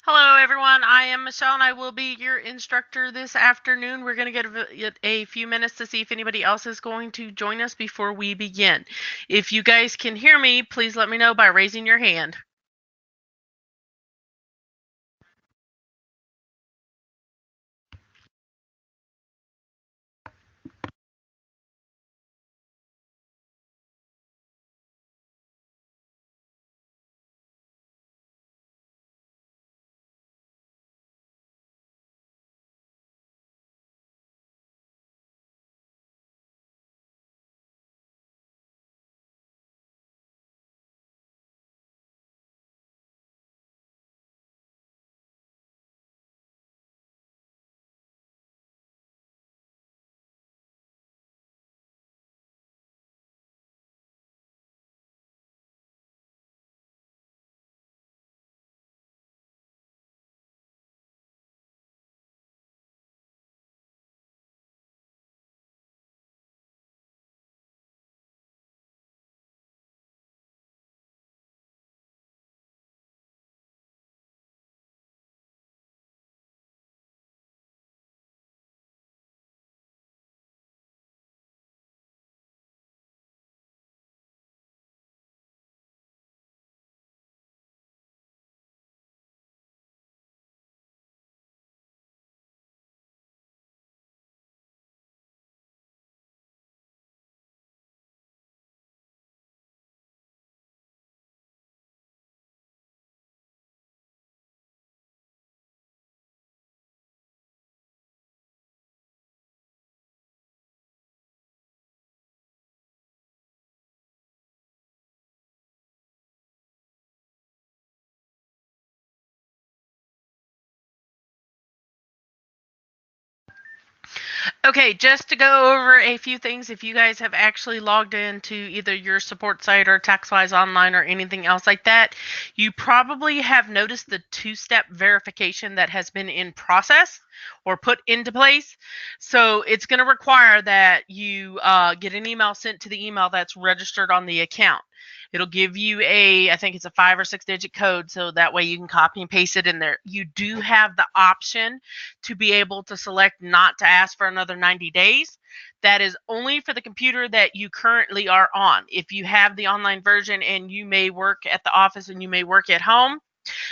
Hello, everyone. I am Michelle, and I will be your instructor this afternoon. We're going to get a few minutes to see if anybody else is going to join us before we begin. If you guys can hear me, please let me know by raising your hand. Okay, just to go over a few things, if you guys have actually logged into either your support site or TaxWise Online or anything else like that, you probably have noticed the two-step verification that has been in process or put into place. So it's going to require that you get an email sent to the email that's registered on the account. It'll give you I think it's a 5 or 6 digit code, so that way you can copy and paste it in there. You do have the option to be able to select not to ask for another 90 days. That is only for the computer that you currently are on. If you have the online version and you may work at the office and you may work at home,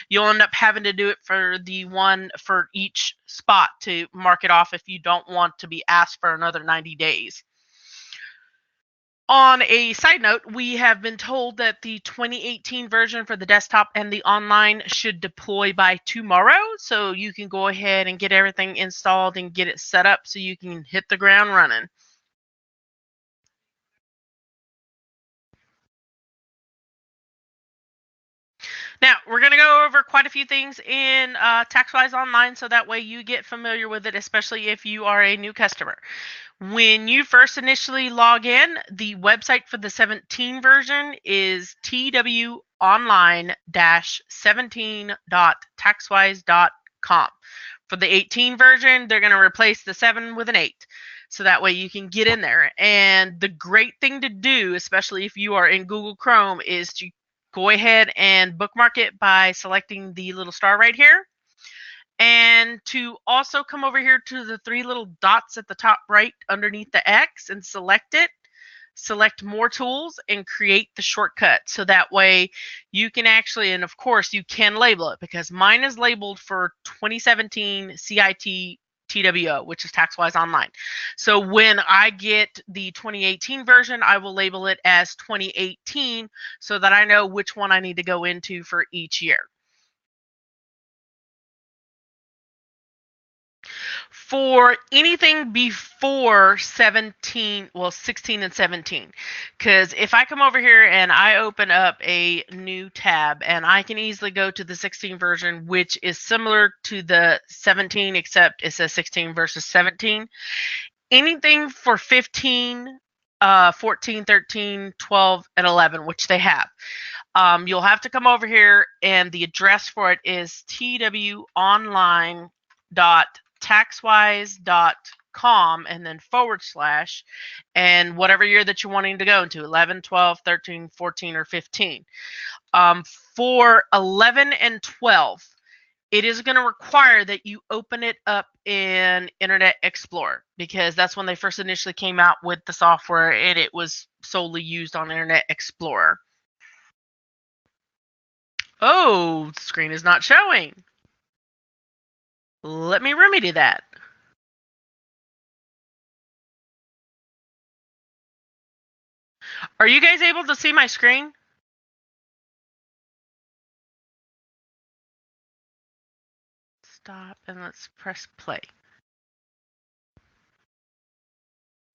you'll end up having to do it for the one for each spot to mark it off if you don't want to be asked for another 90 days. On a side note, we have been told that the 2018 version for the desktop and the online should deploy by tomorrow, so you can go ahead and get everything installed and get it set up so you can hit the ground running. Now, we're going to go over quite a few things in TaxWise Online so that way you get familiar with it, especially if you are a new customer. When you first initially log in, the website for the 17 version is tw-online-17.taxwise.com. For the 18 version, they're going to replace the 7 with an 8. So that way you can get in there. And the great thing to do, especially if you are in Google Chrome, is to go ahead and bookmark it by selecting the little star right here. And to also come over here to the 3 little dots at the top right underneath the X and select it. Select more tools and create the shortcut. So that way you can actually, and of course you can label it, because mine is labeled for 2017 CIT TWO, which is TaxWise Online. So when I get the 2018 version, I will label it as 2018 so that I know which one I need to go into for each year. For anything before 16 and 17. Because if I come over here and I open up a new tab, and I can easily go to the 16 version, which is similar to the 17, except it says 16 versus 17. Anything for 15, 14, 13, 12, and 11, which they have. You'll have to come over here, and the address for it is twonline.taxwise.com and then / and whatever year that you're wanting to go into, 11, 12, 13, 14, or 15. For 11 and 12, it is going to require that you open it up in Internet Explorer, because that's when they first initially came out with the software, and it was solely used on Internet Explorer. Oh, the screen is not showing. Let me remedy that. Are you guys able to see my screen? Stop and let's press play.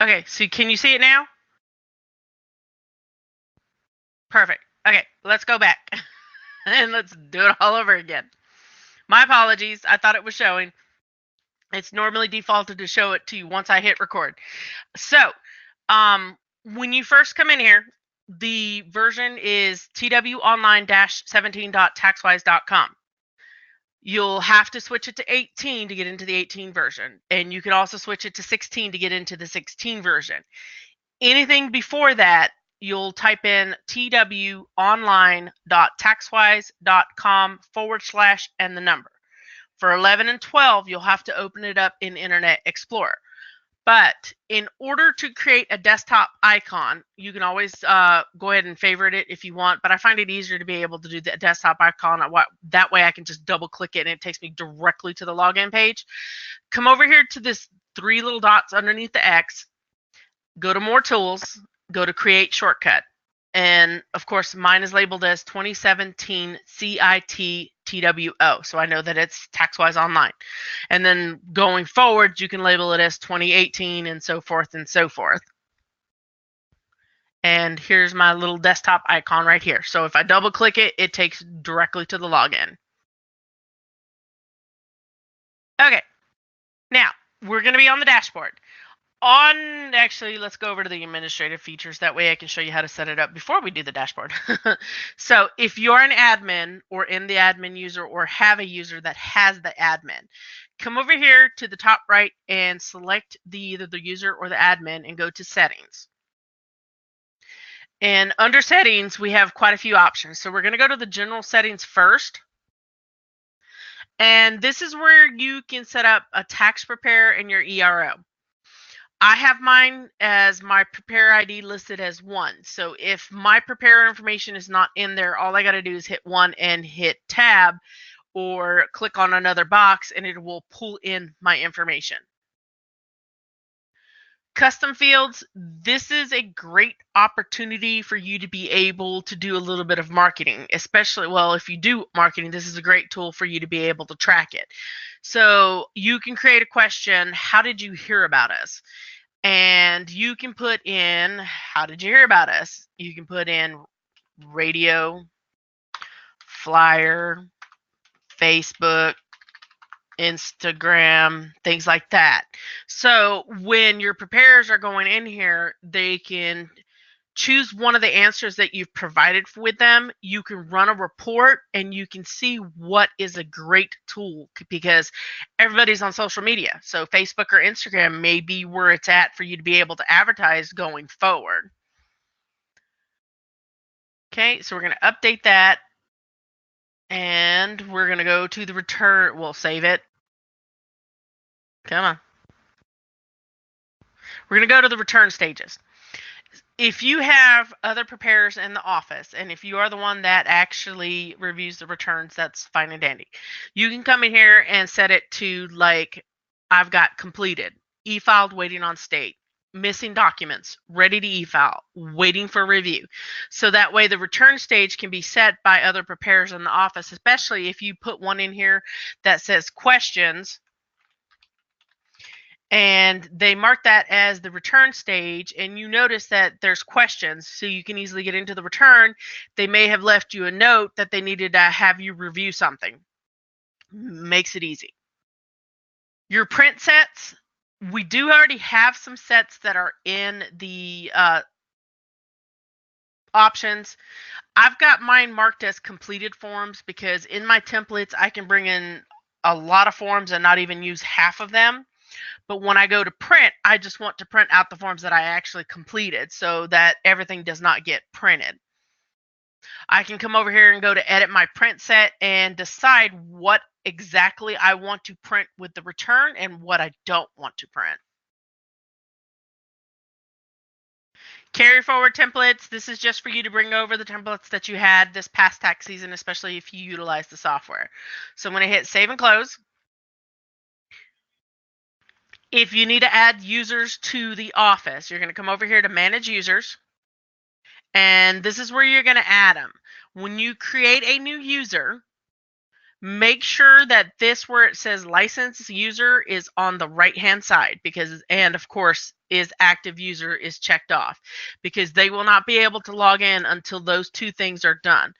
Okay, so can you see it now? Perfect. Okay, let's go back and let's do it all over again. My apologies. I thought it was showing. It's normally defaulted to show it to you once I hit record. So, when you first come in here, the version is twonline-17.taxwise.com. You'll have to switch it to 18 to get into the 18 version, and you can also switch it to 16 to get into the 16 version. Anything before that, you'll type in twonline.taxwise.com / and the number. For 11 and 12, you'll have to open it up in Internet Explorer. But in order to create a desktop icon, you can always go ahead and favorite it if you want, but I find it easier to be able to do the desktop icon. That way I can just double click it and it takes me directly to the login page. Come over here to this 3 little dots underneath the X, go to More Tools, go to Create Shortcut. And of course, mine is labeled as 2017 CIT TWO, so I know that it's TaxWise Online. And then going forward, you can label it as 2018 and so forth and so forth. And here's my little desktop icon right here. So if I double click it, it takes directly to the login. Okay, now we're going to be on the dashboard. Actually, let's go over to the administrative features. That way I can show you how to set it up before we do the dashboard. So if you're an admin or in the admin user or have a user that has the admin, come over here to the top right and select either the user or the admin and go to settings. And under settings, we have quite a few options. So we're going to go to the general settings first. And this is where you can set up a tax preparer and your ERO. I have mine as my prepare ID listed as 1. So if my preparer information is not in there, all I got to do is hit 1 and hit tab or click on another box and it will pull in my information. Custom fields, this is a great opportunity for you to be able to do a little bit of marketing, especially, well, if you do marketing, this is a great tool for you to be able to track it. So you can create a question, how did you hear about us? And you can put in, how did you hear about us? You can put in radio, flyer, Facebook, Instagram, things like that. So when your preparers are going in here, they can choose one of the answers that you've provided with them. You can run a report and you can see what is a great tool, because everybody's on social media. So Facebook or Instagram may be where it's at for you to be able to advertise going forward. Okay, so we're going to update that. And we're going to go to the return. We'll save it. Come on. We're going to go to the return stages. If you have other preparers in the office, and if you are the one that actually reviews the returns, that's fine and dandy. You can come in here and set it to, like, I've got completed, e-filed, waiting on state, missing documents, ready to e-file, waiting for review. So that way the return stage can be set by other preparers in the office, especially if you put one in here that says questions, and they mark that as the return stage, and you notice that there's questions, so you can easily get into the return. They may have left you a note that they needed to have you review something. Makes it easy. Your print sets, we do already have some sets that are in the options. I've got mine marked as completed forms because in my templates, I can bring in a lot of forms and not even use half of them. But when I go to print, I just want to print out the forms that I actually completed so that everything does not get printed. I can come over here and go to edit my print set and decide what exactly I want to print with the return and what I don't want to print. Carry forward templates. This is just for you to bring over the templates that you had this past tax season, especially if you utilize the software. So I'm going to hit save and close. If you need to add users to the office, you're going to come over here to manage users. And this is where you're going to add them. When you create a new user, make sure that this where it says license user is on the right hand side, because, and of course, is active user is checked off, because they will not be able to log in until those two things are done.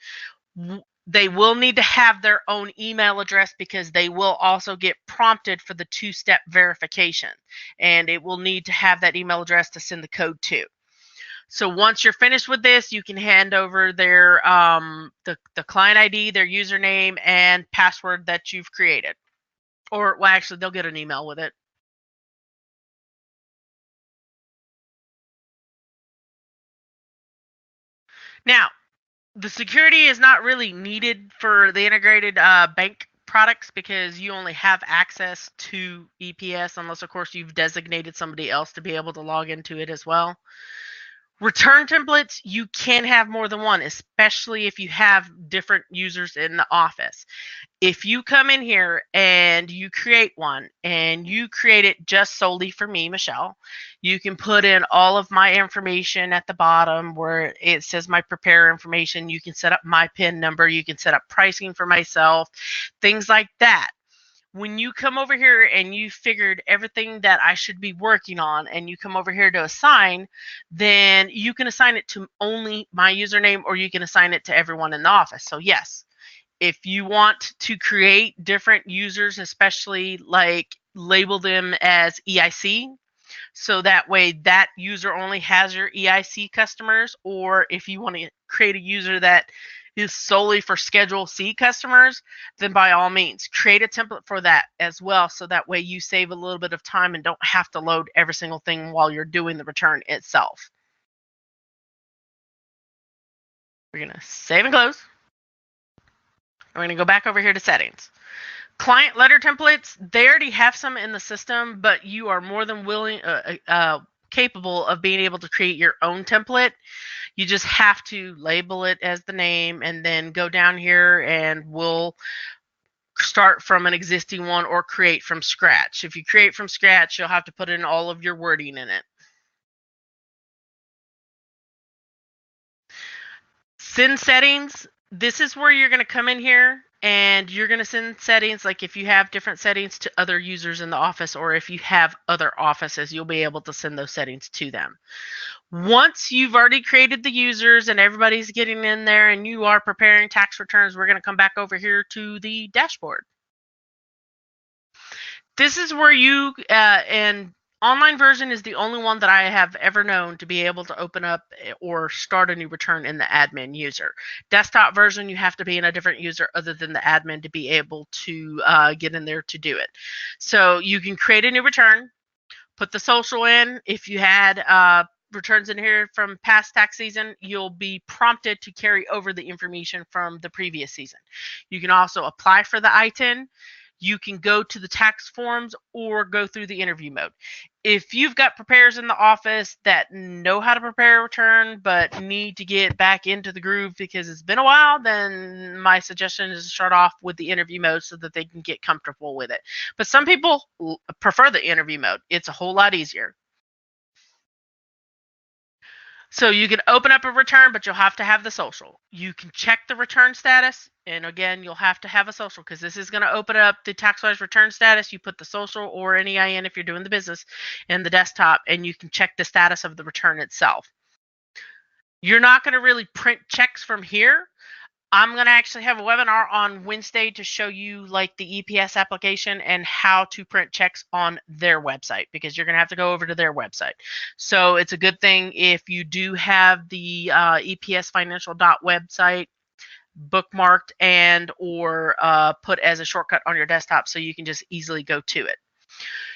They will need to have their own email address, because they will also get prompted for the two-step verification, and it will need to have that email address to send the code to. So once you're finished with this, you can hand over their the client ID, their username, and password that you've created. Or, well, actually, they'll get an email with it. Now, the security is not really needed for the integrated bank products, because you only have access to EPS unless, of course, you've designated somebody else to be able to log into it as well. Return templates, you can have more than one, especially if you have different users in the office. If you come in here and you create one, and you create it just solely for me, Michelle, you can put in all of my information at the bottom where it says my preparer information. You can set up my PIN number. You can set up pricing for myself, things like that. When you come over here and you figured everything that I should be working on, and you come over here to assign, then you can assign it to only my username, or you can assign it to everyone in the office. So yes, if you want to create different users, especially like label them as EIC, so that way that user only has your EIC customers, or if you want to create a user that is solely for Schedule C customers, then by all means, create a template for that as well, so that way you save a little bit of time and don't have to load every single thing while you're doing the return itself. We're going to save and close. We're going to go back over here to settings. Client letter templates, they already have some in the system, but you are more than capable of being able to create your own template. You just have to label it as the name, and then go down here and we'll start from an existing one or create from scratch. If you create from scratch, you'll have to put in all of your wording in it. Send settings, this is where you're going to come in here and you're going to send settings. Like if you have different settings to other users in the office, or if you have other offices, you'll be able to send those settings to them. Once you've already created the users and everybody's getting in there and you are preparing tax returns, we're going to come back over here to the dashboard. This is where you, and online version is the only one that I have ever known to be able to open up or start a new return in the admin user. Desktop version, you have to be in a different user other than the admin to be able to get in there to do it. So you can create a new return, put the social in. If you had returns in here from past tax season, you'll be prompted to carry over the information from the previous season. You can also apply for the ITIN. You can go to the tax forms or go through the interview mode. If you've got preparers in the office that know how to prepare a return but need to get back into the groove because it's been a while, then my suggestion is to start off with the interview mode so that they can get comfortable with it. But some people prefer the interview mode. It's a whole lot easier. So you can open up a return, but you'll have to have the social. You can check the return status, and again, you'll have to have a social, because this is going to open up the TaxWise return status. You put the social or an EIN if you're doing the business in the desktop, and you can check the status of the return itself. You're not going to really print checks from here. I'm going to actually have a webinar on Wednesday to show you like the EPS application and how to print checks on their website, because you're going to have to go over to their website. So it's a good thing if you do have the EPSfinancial.website bookmarked and or put as a shortcut on your desktop, so you can just easily go to it.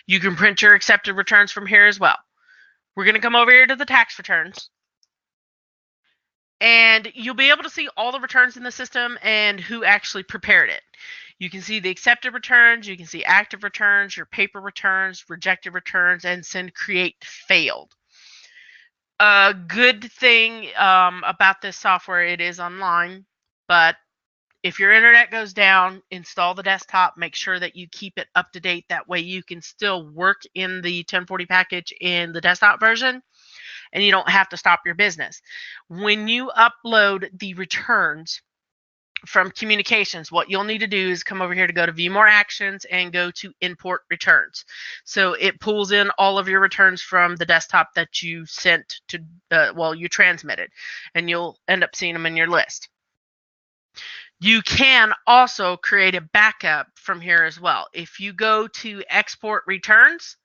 You can print your accepted returns from here as well. We're going to come over here to the tax returns. And you'll be able to see all the returns in the system and who actually prepared it. You can see the accepted returns, you can see active returns, your paper returns, rejected returns, and send create failed. A good thing about this software, it is online, but if your internet goes down, install the desktop, make sure that you keep it up to date. That way you can still work in the 1040 package in the desktop version and you don't have to stop your business. When you upload the returns from communications, what you'll need to do is come over here to go to view more actions and go to import returns. So it pulls in all of your returns from the desktop that you sent to, you transmitted, and you'll end up seeing them in your list. You can also create a backup from here as well. If you go to export returns,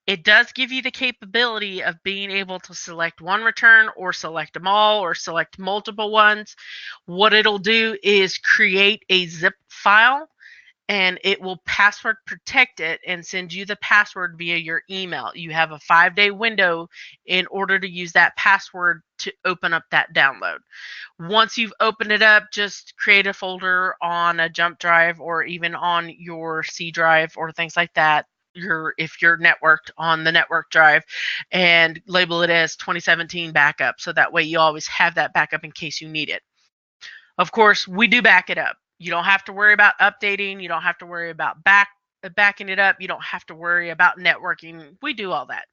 it does give you the capability of being able to select one return or select them all or select multiple ones. What it'll do is create a zip file and it will password protect it and send you the password via your email. You have a 5-day window in order to use that password to open up that download. Once you've opened it up, just create a folder on a jump drive or even on your C drive or things like that. If you're networked on the network drive, and label it as 2017 backup, so that way you always have that backup in case you need it. Of course, we do back it up. You don't have to worry about updating. You don't have to worry about backing it up. You don't have to worry about networking. We do all that.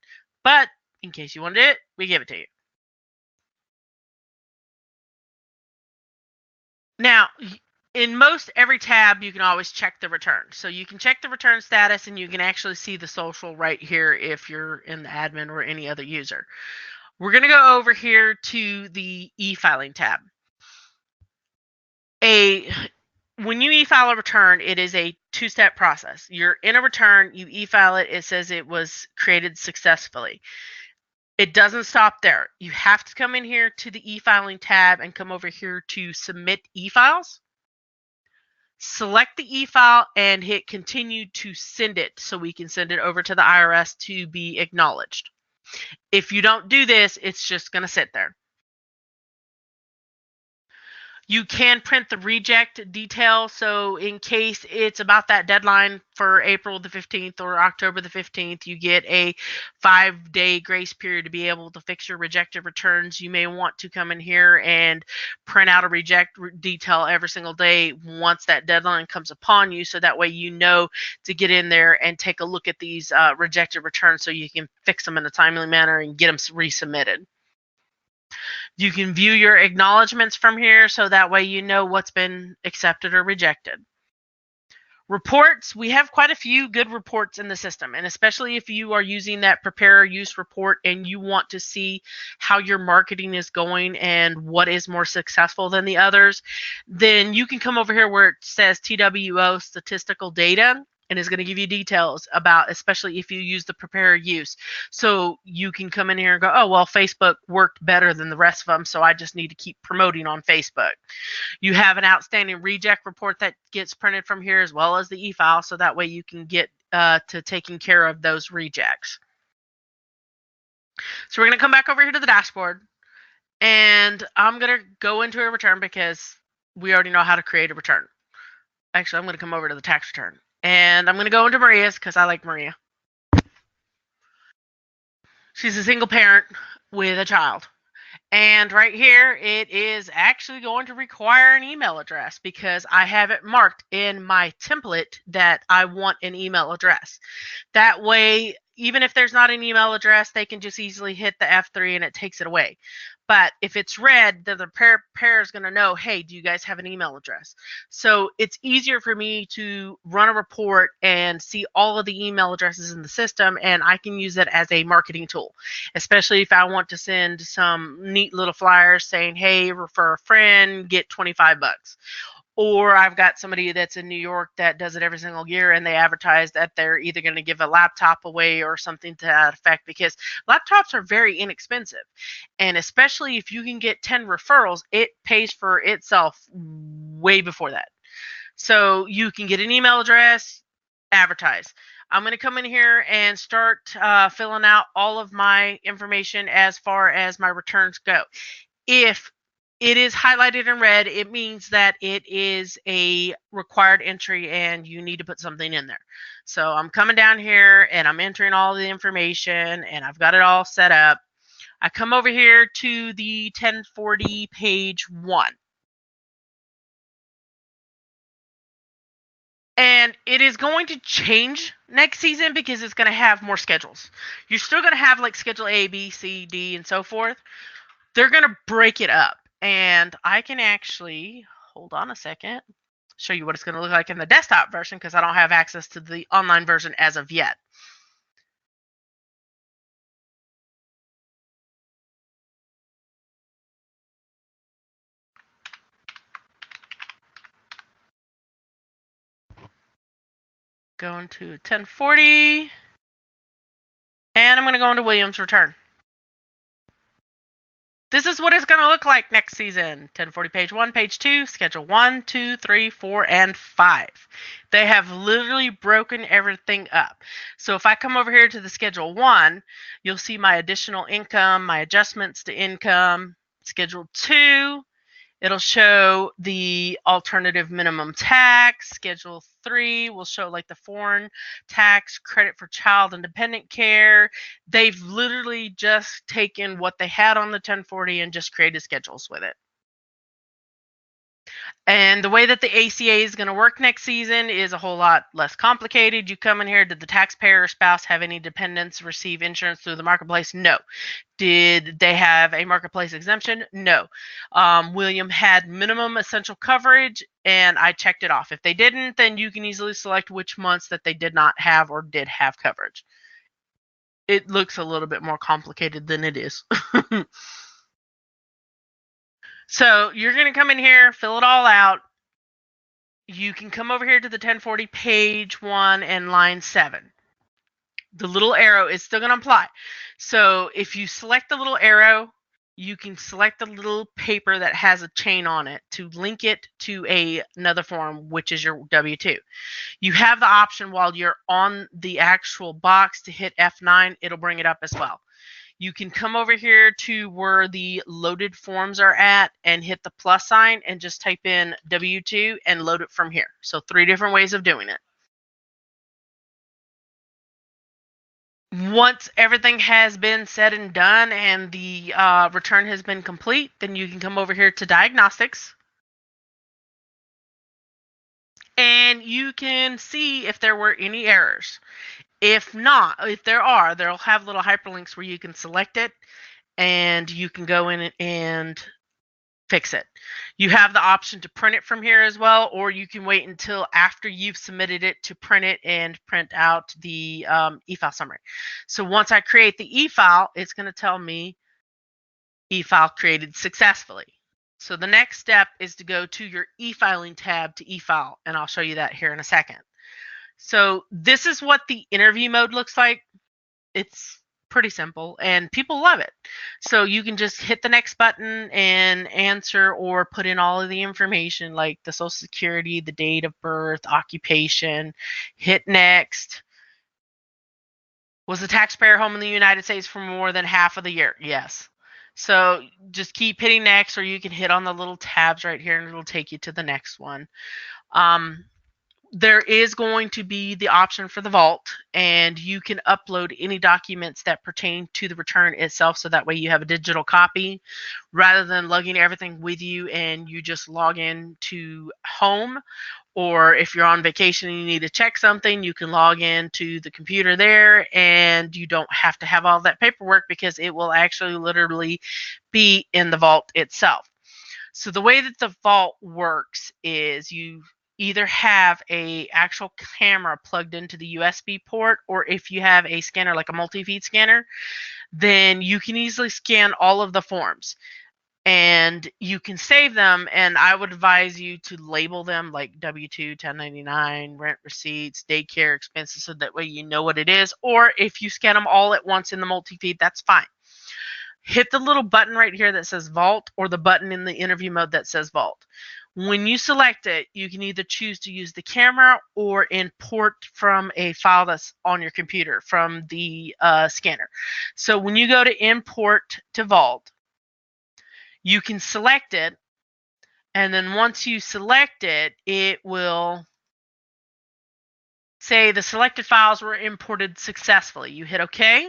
But in case you wanted it, we give it to you. Now, in most every tab, you can always check the return. So you can check the return status and you can actually see the social right here if you're in the admin or any other user. We're going to go over here to the e-filing tab. When you e-file a return, it is a 2-step process. You're in a return, you e-file it, it says it was created successfully. It doesn't stop there. You have to come in here to the e-filing tab and come over here to submit e-files. Select the e-file and hit continue to send it so we can send it over to the IRS to be acknowledged. If you don't do this, it's just going to sit there. You can print the reject detail, so in case it's about that deadline for April the 15th or October the 15th, you get a 5-day grace period to be able to fix your rejected returns. You may want to come in here and print out a reject detail every single day once that deadline comes upon you, so that way you know to get in there and take a look at these rejected returns so you can fix them in a timely manner and get them resubmitted. You can view your acknowledgments from here, so that way you know what's been accepted or rejected. Reports, we have quite a few good reports in the system, and especially if you are using that prepare or use report and you want to see how your marketing is going and what is more successful than the others, then you can come over here where it says TWO statistical data, and is going to give you details about, especially if you use the prepare use. So you can come in here and go, oh, well, Facebook worked better than the rest of them, so I just need to keep promoting on Facebook. You have an outstanding reject report that gets printed from here as well as the e-file, so that way you can get to taking care of those rejects. So we're going to come back over here to the dashboard, and I'm going to go into a return because we already know how to create a return. Actually, I'm going to come over to the tax return. And I'm going to go into Maria's because I like Maria. She's a single parent with a child. And right here, it is actually going to require an email address because I have it marked in my template that I want an email address. That way, even if there's not an email address, they can just easily hit the F3 and it takes it away. But if it's red, then the preparer is going to know, hey, do you guys have an email address? So it's easier for me to run a report and see all of the email addresses in the system, and I can use it as a marketing tool, especially if I want to send some neat little flyers saying, hey, refer a friend, get 25 bucks. Or I've got somebody that's in New York that does it every single year, and they advertise that they're either going to give a laptop away or something to that effect, because laptops are very inexpensive. And especially if you can get 10 referrals, it pays for itself way before that. So you can get an email address, advertise. I'm going to come in here and start filling out all of my information as far as my returns go. If it is highlighted in red. It means that it is a required entry and you need to put something in there. So I'm coming down here and I'm entering all the information and I've got it all set up. I come over here to the 1040 page 1. And it is going to change next season because it's going to have more schedules. You're still going to have like schedule A, B, C, D, and so forth. They're going to break it up. And I can actually, hold on a second, show you what it's going to look like in the desktop version because I don't have access to the online version as of yet. Going to 1040. And I'm going to go into Williams return. This is what it's going to look like next season. 1040 page 1, page 2, schedule 1, 2, 3, 4, and 5. They have literally broken everything up. So if I come over here to the schedule 1, you'll see my additional income, my adjustments to income. Schedule 2, it'll show the alternative minimum tax. Schedule 3 will show like the foreign tax credit for child and dependent care. They've literally just taken what they had on the 1040 and just created schedules with it. And the way that the ACA is going to work next season is a whole lot less complicated. You come in here, did the taxpayer or spouse have any dependents receive insurance through the marketplace? No. Did they have a marketplace exemption? No. William had minimum essential coverage, and I checked it off. If they didn't, then you can easily select which months that they did not have or did have coverage. It looks a little bit more complicated than it is. So you're going to come in here, fill it all out. You can come over here to the 1040 page 1 and line 7. The little arrow is still going to apply. So if you select the little arrow, you can select the little paper that has a chain on it to link it to another form, which is your W-2. You have the option while you're on the actual box to hit F9. It'll bring it up as well. You can come over here to where the loaded forms are at and hit the plus sign and just type in W-2 and load it from here. So 3 different ways of doing it. Once everything has been said and done and the return has been complete, then you can come over here to diagnostics. And you can see if there were any errors. If not, if there are, they'll have little hyperlinks where you can select it and you can go in and fix it. You have the option to print it from here as well, or you can wait until after you've submitted it to print it and print out the e-file summary. So once I create the e-file, it's going to tell me e-file created successfully. So the next step is to go to your e-filing tab to e-file, and I'll show you that here in a second. So this is what the interview mode looks like. It's pretty simple and people love it. So you can just hit the next button and answer or put in all of the information like the social security, the date of birth, occupation, hit next. Was the taxpayer home in the United States for more than half of the year? Yes. So just keep hitting next, or you can hit on the little tabs right here and it'll take you to the next one. There is going to be the option for the vault, and you can upload any documents that pertain to the return itself, so that way you have a digital copy rather than lugging everything with you and you just log in to home. Or if you're on vacation and you need to check something, you can log in to the computer there and you don't have to have all that paperwork because it will actually literally be in the vault itself. So the way that the vault works is you either have a actual camera plugged into the USB port, or if you have a scanner like a multi-feed scanner, then you can easily scan all of the forms and you can save them. And I would advise you to label them like W-2, 1099, rent receipts, daycare expenses, so that way you know what it is. Or if you scan them all at once in the multi-feed, that's fine. Hit the little button right here that says Vault, or the button in the interview mode that says Vault. When you select it, you can either choose to use the camera or import from a file that's on your computer from the scanner. So when you go to import to Vault, You can select it, and then once you select it, it will say the selected files were imported successfully. You hit OK,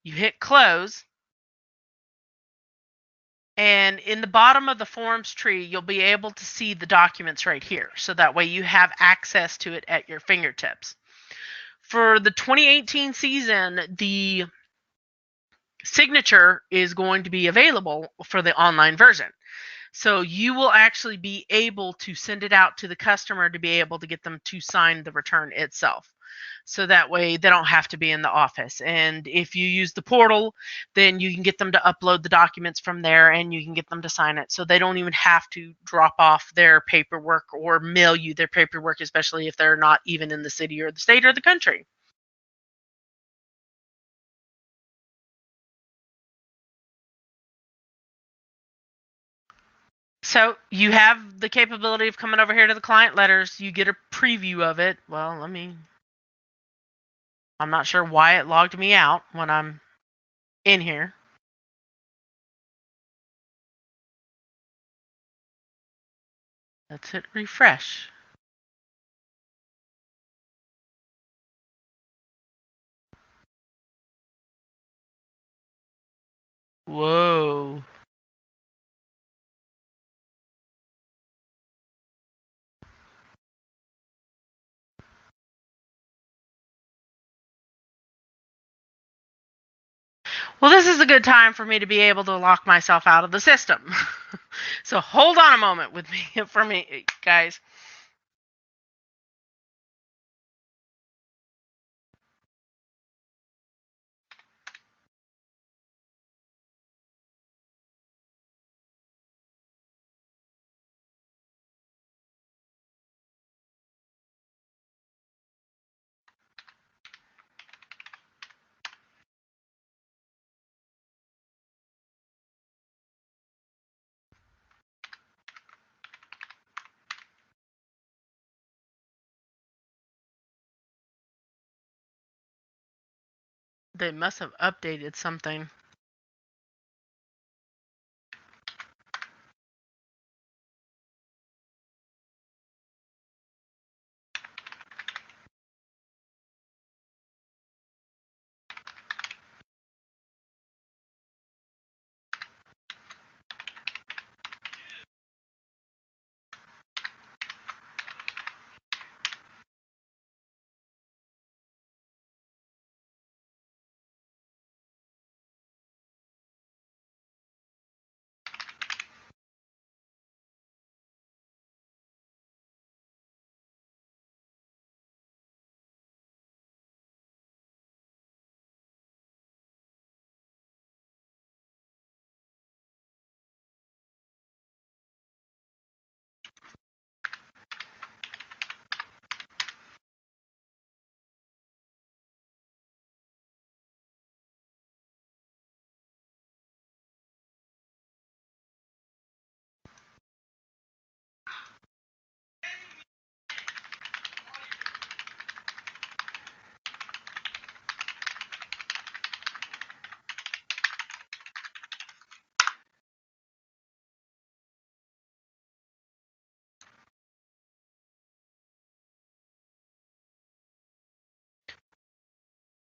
you hit close, and in the bottom of the forms tree, you'll be able to see the documents right here. So that way you have access to it at your fingertips. For the 2018 season, the signature is going to be available for the online version. So you will actually be able to send it out to the customer to be able to get them to sign the return itself. So that way they don't have to be in the office. And if you use the portal, then you can get them to upload the documents from there and you can get them to sign it. So they don't even have to drop off their paperwork or mail you their paperwork, especially if they're not even in the city or the state or the country. So you have the capability of coming over here to the client letters. You get a preview of it. Well, I'm not sure why it logged me out when I'm in here. Let's hit refresh. Whoa. Well, this is a good time for me to be able to lock myself out of the system. So hold on a moment with me for me, guys. They must have updated something.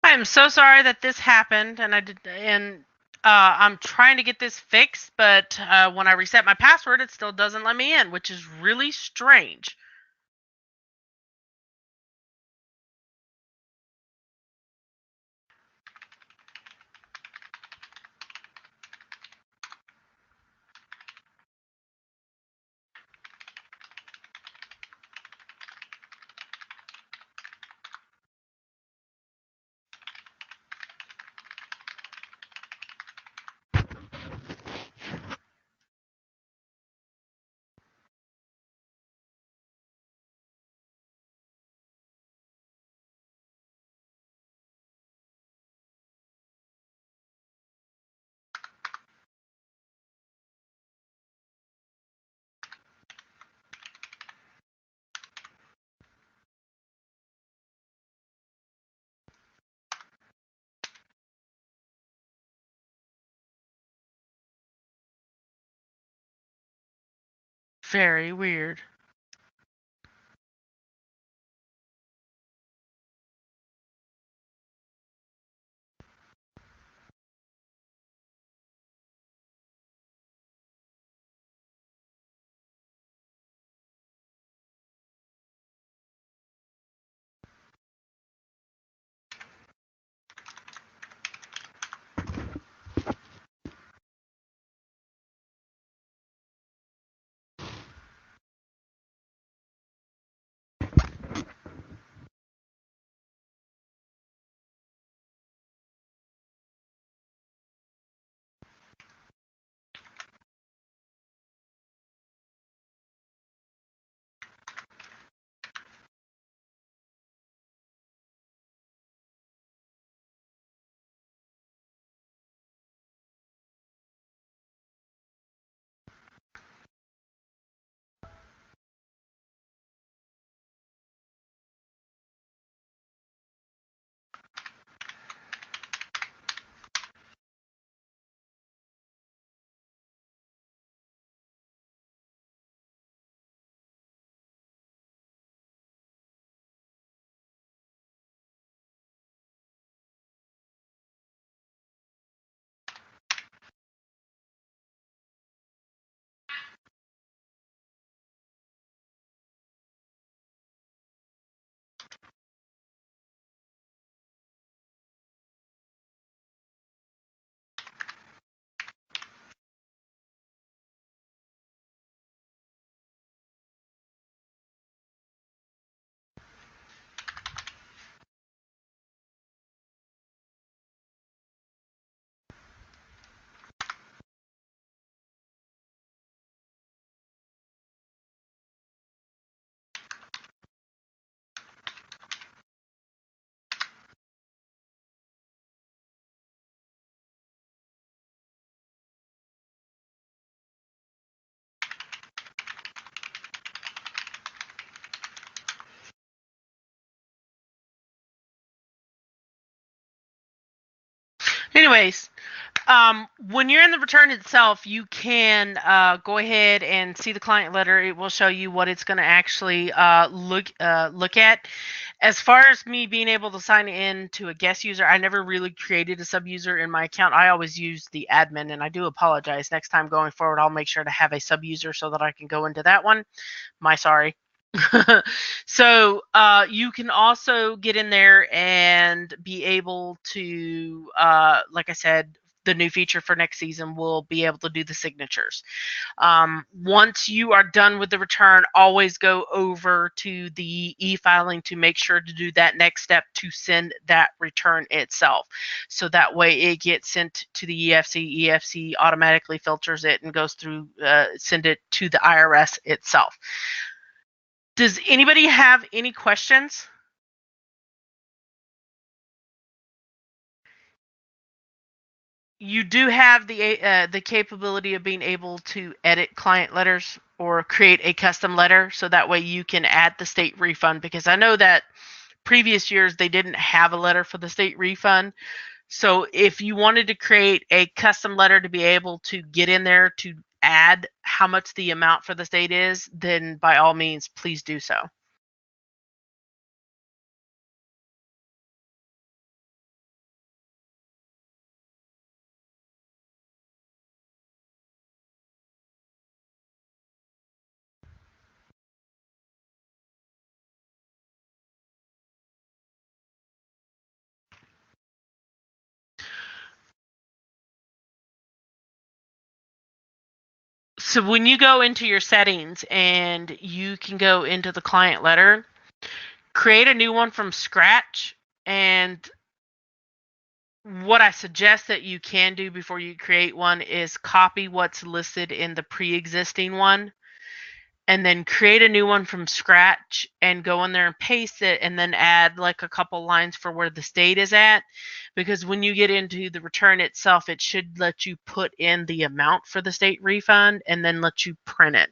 I am so sorry that this happened, I'm trying to get this fixed, but when I reset my password, it still doesn't let me in, which is really strange. Very weird. Anyways, when you're in the return itself, you can go ahead and see the client letter. It will show you what it's going to actually look at. As far as me being able to sign in to a guest user, I never really created a sub user in my account. I always use the admin, and I do apologize. Next time going forward, I'll make sure to have a sub user so that I can go into that one. My sorry. So you can also get in there and be able to, like I said, the new feature for next season will be able to do the signatures. Once you are done with the return, always go over to the e-filing to make sure to do that next step to send that return itself. So that way it gets sent to the EFC. EFC automatically filters it and goes through, send it to the IRS itself. Does anybody have any questions? You do have the capability of being able to edit client letters or create a custom letter, so that way you can add the state refund, because I know that previous years they didn't have a letter for the state refund. So if you wanted to create a custom letter to be able to get in there to add how much the amount for the state is, then by all means, please do so. So when you go into your settings and you can go into the client letter, create a new one from scratch. And what I suggest that you can do before you create one is copy what's listed in the pre-existing one, and then create a new one from scratch and go in there and paste it, and then add like a couple lines for where the state is at, because when you get into the return itself, it should let you put in the amount for the state refund and then let you print it.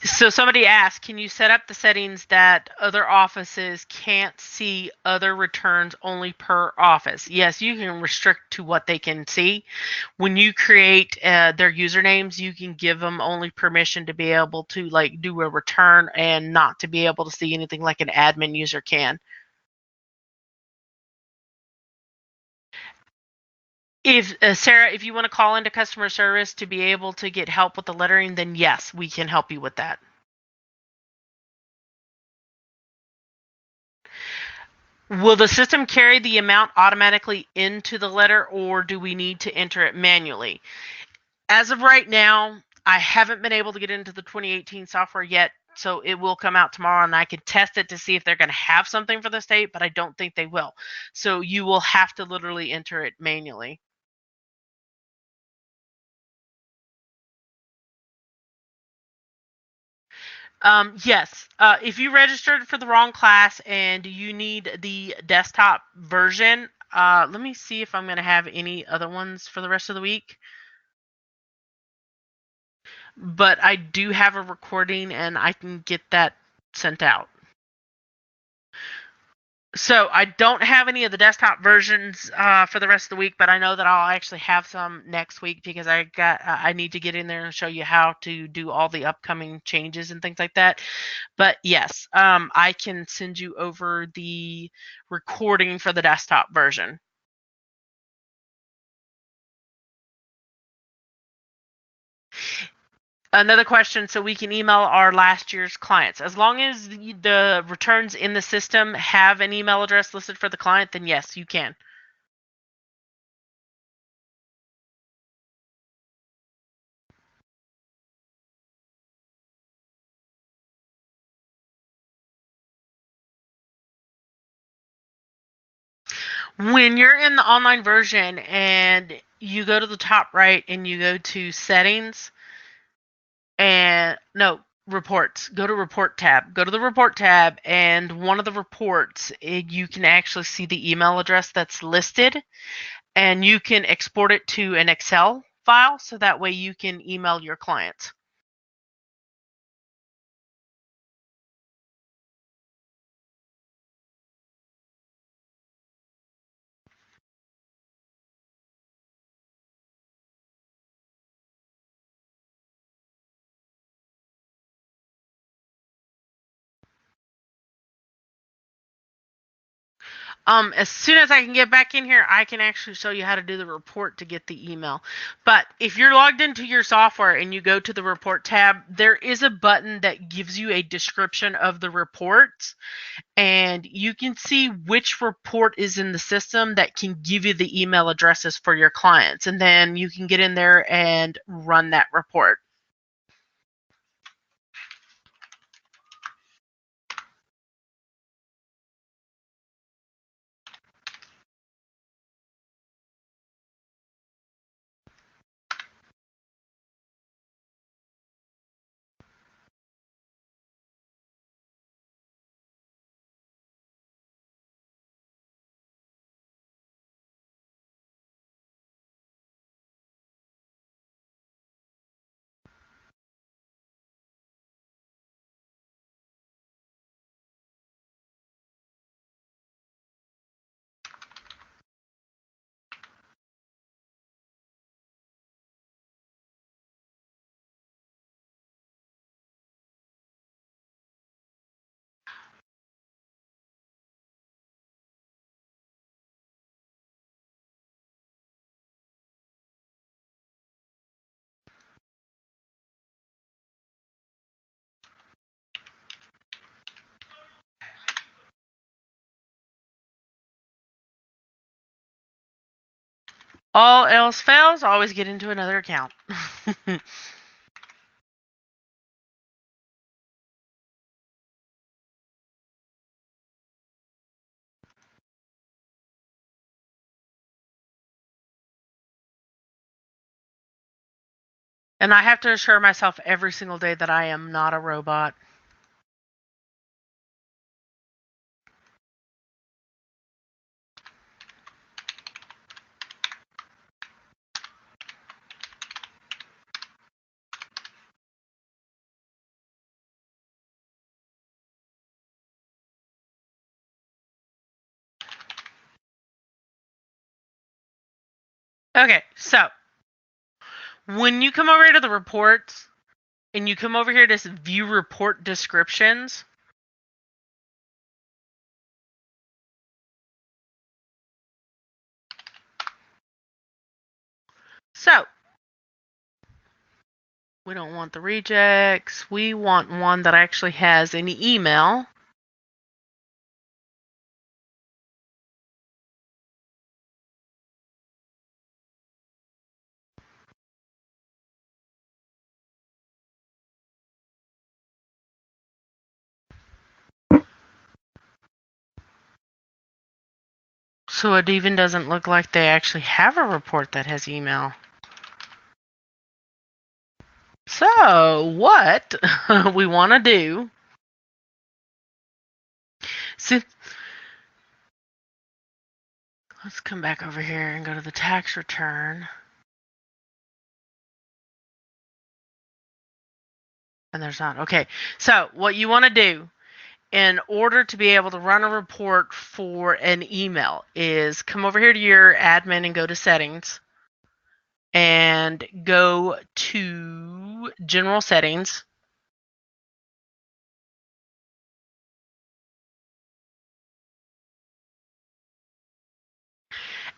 So somebody asked, can you set up the settings that other offices can't see other returns only per office? Yes, you can restrict to what they can see. When you create their usernames, you can give them only permission to be able to like do a return and not to be able to see anything like an admin user can. If Sarah, if you want to call into customer service to be able to get help with the lettering, then yes, we can help you with that. Will the system carry the amount automatically into the letter, or do we need to enter it manually? As of right now, I haven't been able to get into the 2018 software yet, so it will come out tomorrow, and I can test it to see if they're going to have something for the state, but I don't think they will. So you will have to literally enter it manually. Yes. If you registered for the wrong class and you need the desktop version, let me see if I'm going to have any other ones for the rest of the week. But I do have a recording and I can get that sent out. So I don't have any of the desktop versions for the rest of the week, but I know that I'll actually have some next week because I need to get in there and show you how to do all the upcoming changes and things like that. But yes, I can send you over the recording for the desktop version. Another question, so we can email our last year's clients. As long as the returns in the system have an email address listed for the client, then yes, you can. When you're in the online version and you go to the top right and you go to settings and no, reports, go to report tab. Go to the report tab, and one of the reports, you can actually see the email address that's listed, and you can export it to an Excel file so that way you can email your clients. As soon as I can get back in here, I can actually show you how to do the report to get the email. But if you're logged into your software and you go to the report tab, there is a button that gives you a description of the reports, and you can see which report is in the system that can give you the email addresses for your clients, and then you can get in there and run that report. All else fails, always get into another account. And I have to assure myself every single day that I am not a robot. Okay, so when you come over here to the reports and you come over here to view report descriptions, so we don't want the rejects. We want one that actually has any email. So it even doesn't look like they actually have a report that has email. So what we want to do, so let's come back over here and go to the tax return. And there's not. Okay, so what you want to do in order to be able to run a report for an email is come over here to your admin and go to settings and go to general settings.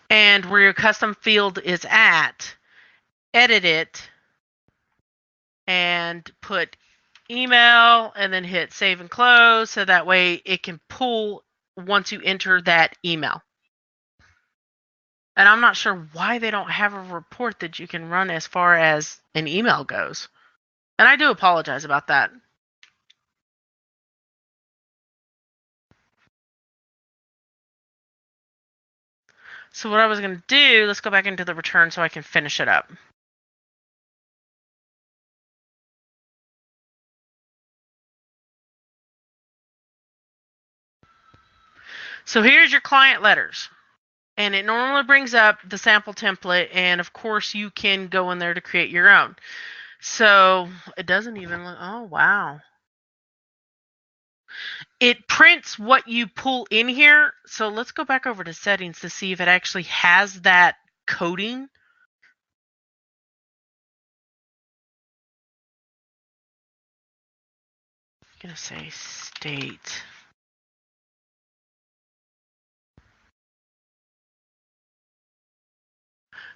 And where your custom field is at, edit it and put email and then hit save and close so that way it can pull once you enter that email. And I'm not sure why they don't have a report that you can run as far as an email goes. And I do apologize about that. So what I was going to do, let's go back into the return so I can finish it up. So here's your client letters. And it normally brings up the sample template. And of course, you can go in there to create your own. So it doesn't even look, oh, wow. It prints what you pull in here. So let's go back over to settings to see if it actually has that coding. I'm going to say state.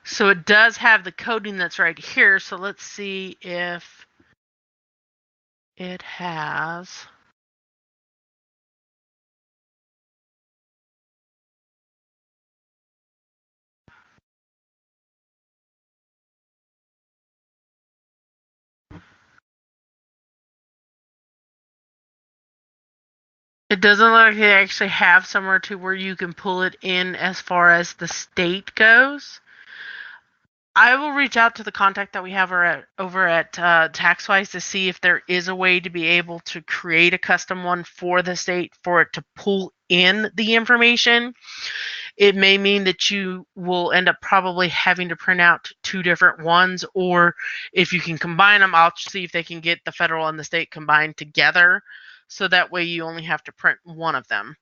So it does have the coding that's right here. So let's see if it has. It doesn't look like they actually have somewhere to where you can pull it in as far as the state goes. I will reach out to the contact that we have over at TaxWise to see if there is a way to be able to create a custom one for the state for it to pull in the information. It may mean that you will end up probably having to print out two different ones, or if you can combine them, I'll see if they can get the federal and the state combined together, so that way you only have to print one of them.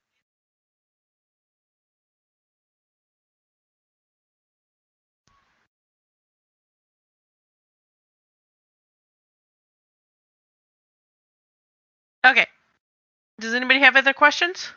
Okay. Does anybody have other questions?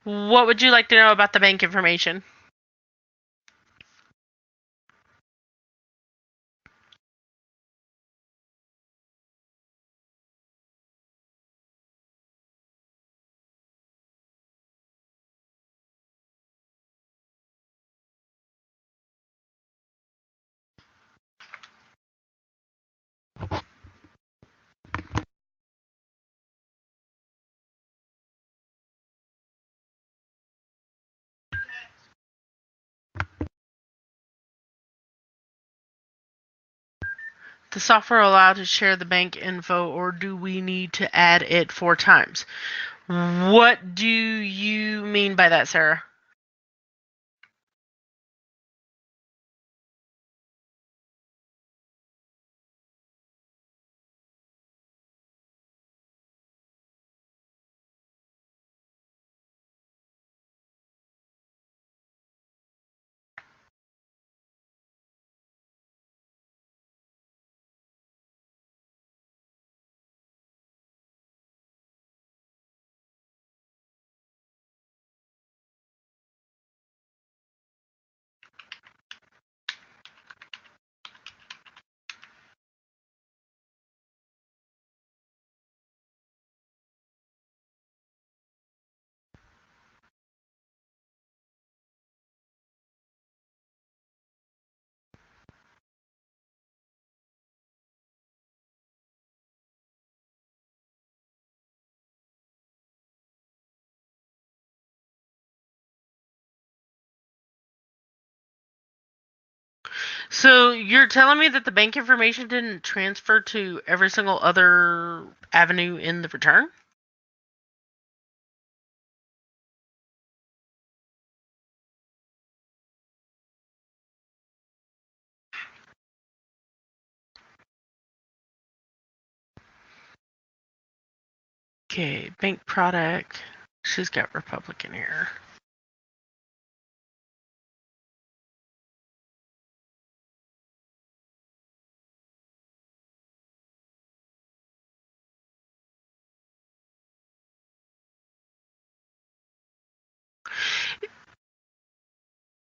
What would you like to know about the bank information? The software allowed to share the bank info, or do we need to add it 4 times? What do you mean by that, Sarah? So you're telling me that the bank information didn't transfer to every single other avenue in the return? Okay, bank product. She's got Republican here.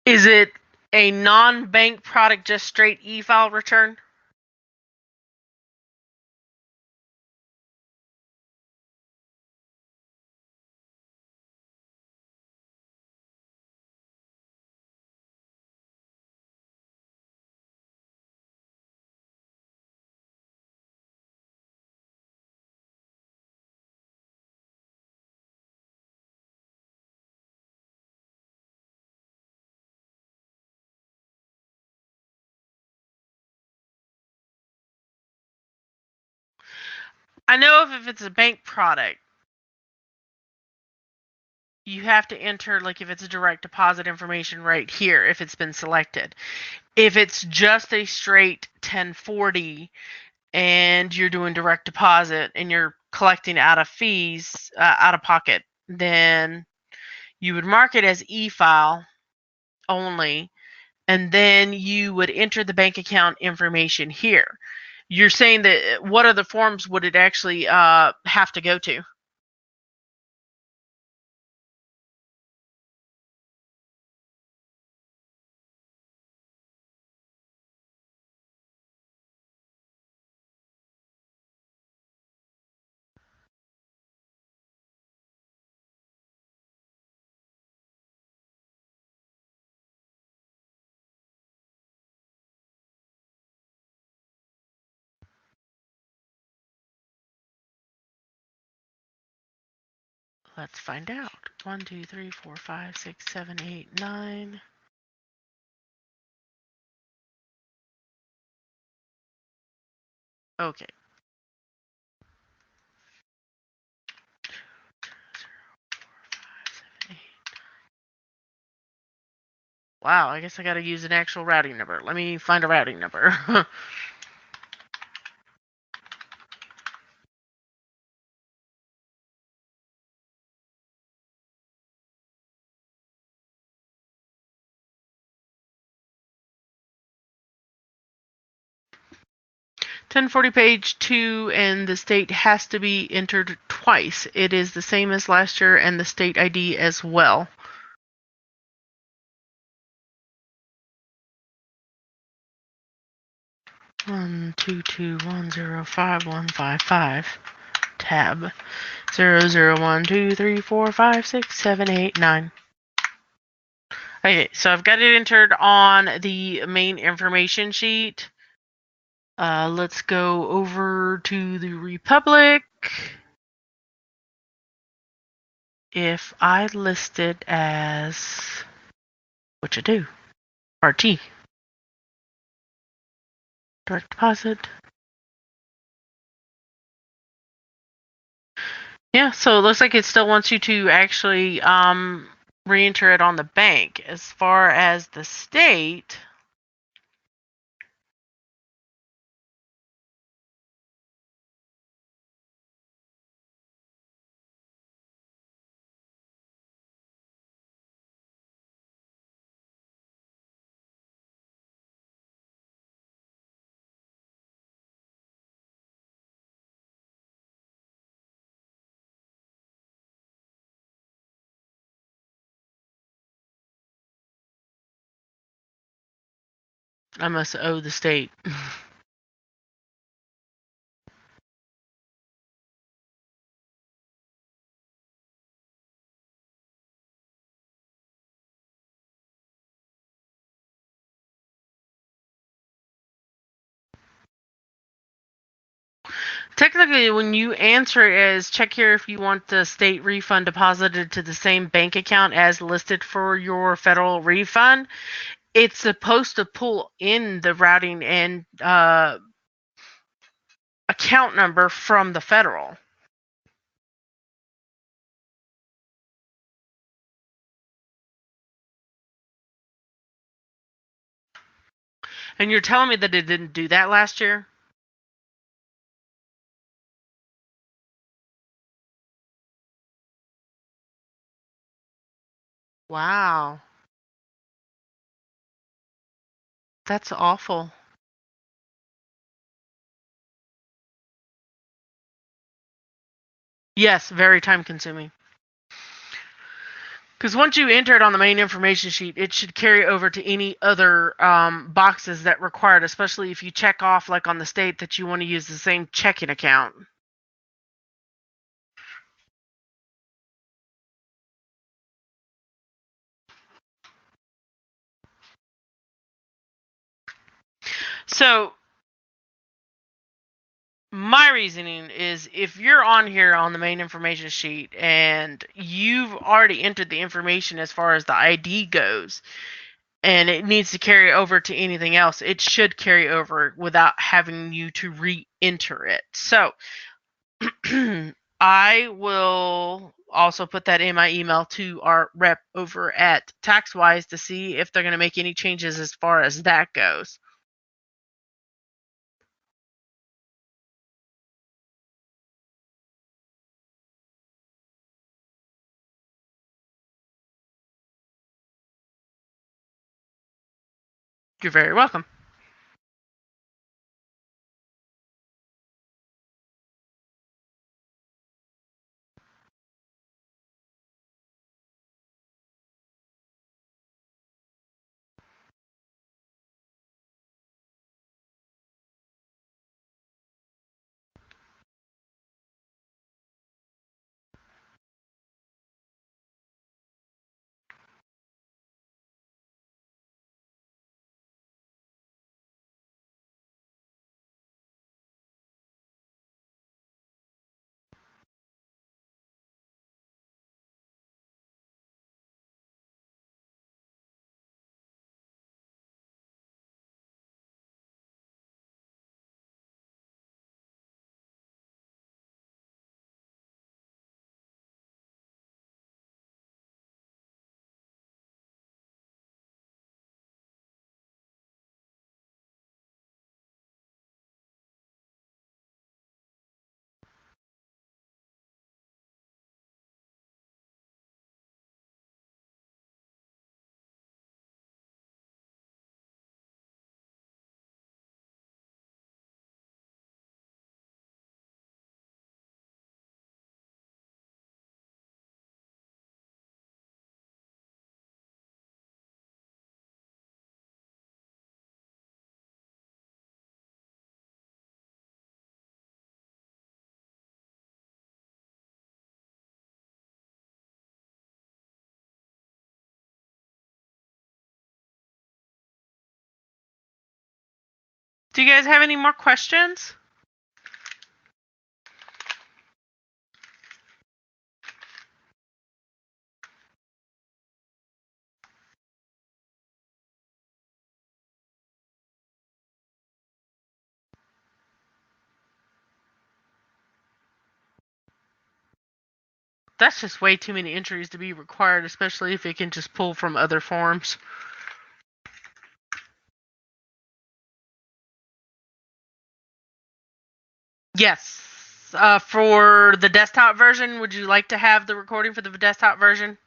Is it a non-bank product, just straight e-file return? I know if it's a bank product, you have to enter, like, if it's a direct deposit information right here, if it's been selected. If it's just a straight 1040 and you're doing direct deposit and you're collecting out of fees, out of pocket, then you would mark it as e-file only, and then you would enter the bank account information here. You're saying that what other forms would it actually have to go to? Let's find out. 1, 2, 3, 4, 5, 6, 7, 8, 9. Okay. Wow, I guess I gotta use an actual routing number. Let me find a routing number. 1040 page 2, and the state has to be entered twice. It is the same as last year, and the state ID as well. One, 22105 tab 00123456789. Okay, so I've got it entered on the main information sheet. Let's go over to the Republic. If I list it as, what you do, RT, direct deposit, Yeah, so it looks like it still wants you to actually re-enter it on the bank. As far as the state, I must owe the state. Technically, when you answer it as check here if you want the state refund deposited to the same bank account as listed for your federal refund, it's supposed to pull in the routing and account number from the federal. And you're telling me that it didn't do that last year? Wow. That's awful. Yes, very time consuming. Because once you enter it on the main information sheet, it should carry over to any other boxes that require it, especially if you check off, like on the state, that you want to use the same checking account. So my reasoning is if you're on here on the main information sheet and you've already entered the information as far as the ID goes, and it needs to carry over to anything else, it should carry over without having you to re-enter it. So I will also put that in my email to our rep over at TaxWise to see if they're going to make any changes as far as that goes. You're very welcome. Do you guys have any more questions? That's just way too many entries to be required, especially if it can just pull from other forms. Yes. For the desktop version, would you like to have the recording for the desktop version?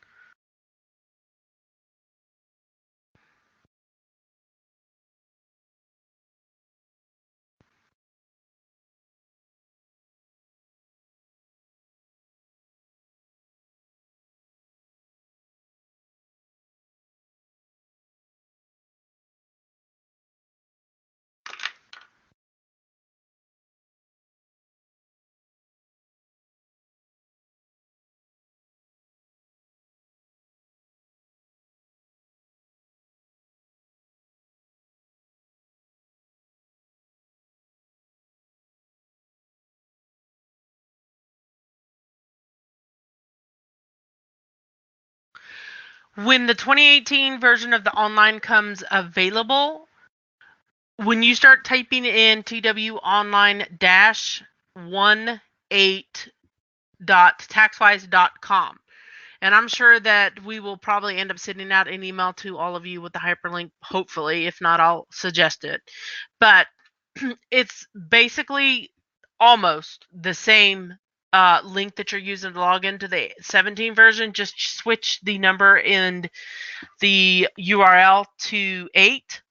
When the 2018 version of the online comes available, when you start typing in tw-18.taxwise.com, and I'm sure that we will probably end up sending out an email to all of you with the hyperlink, hopefully. If not, I'll suggest it. But it's basically almost the same link that you're using to log into the 17 version. Just switch the number in the URL to 8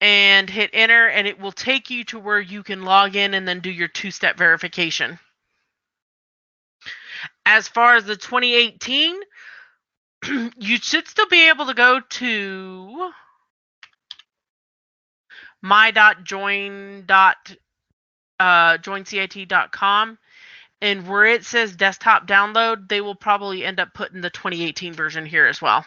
and hit enter, and it will take you to where you can log in and then do your two-step verification. As far as the 2018, you should still be able to go to my.join.joincit.com, and where it says desktop download, they will probably end up putting the 2018 version here as well.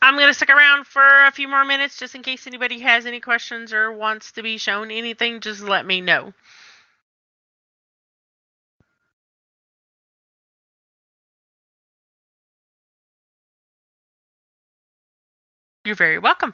I'm going to stick around for a few more minutes just in case anybody has any questions or wants to be shown anything. Just let me know. You're very welcome.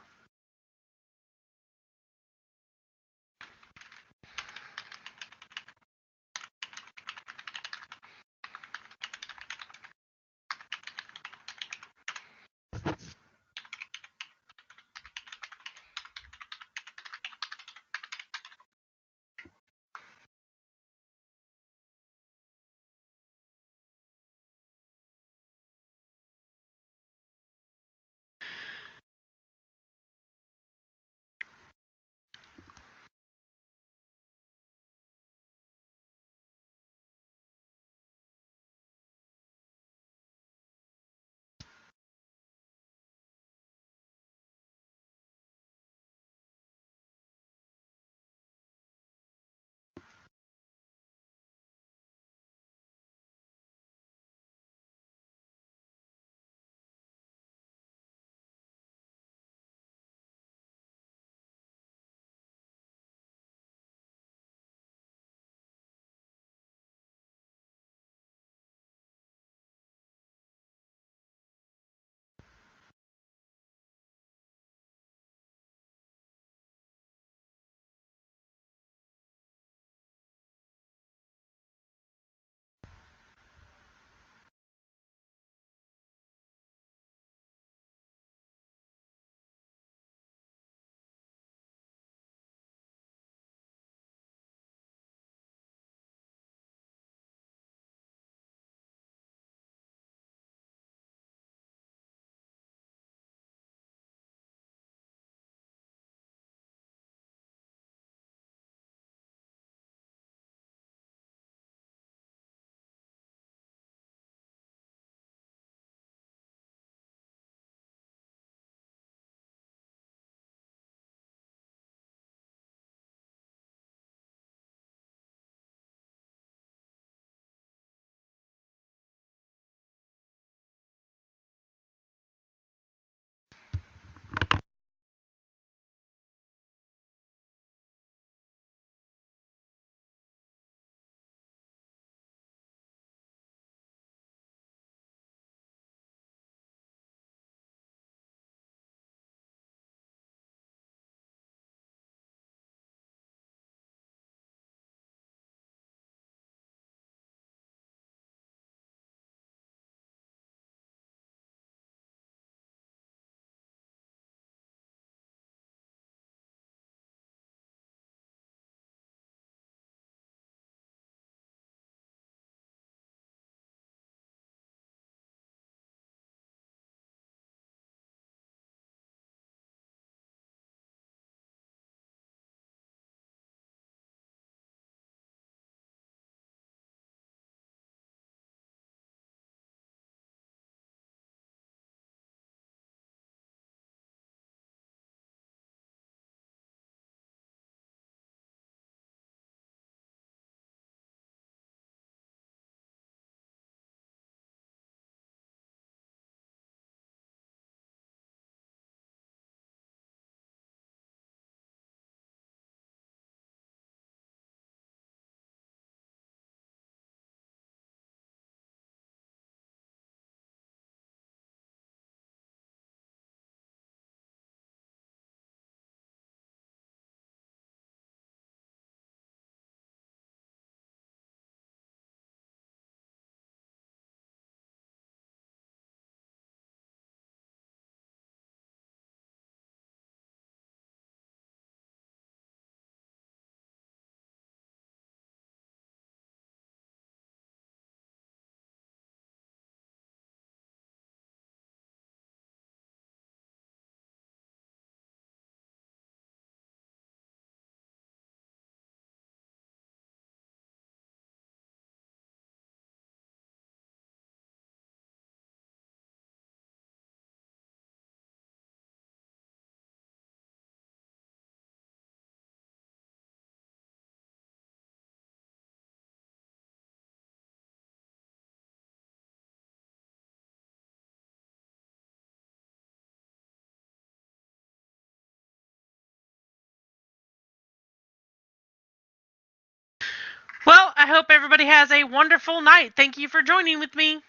hope everybody has a wonderful night. Thank you for joining with me.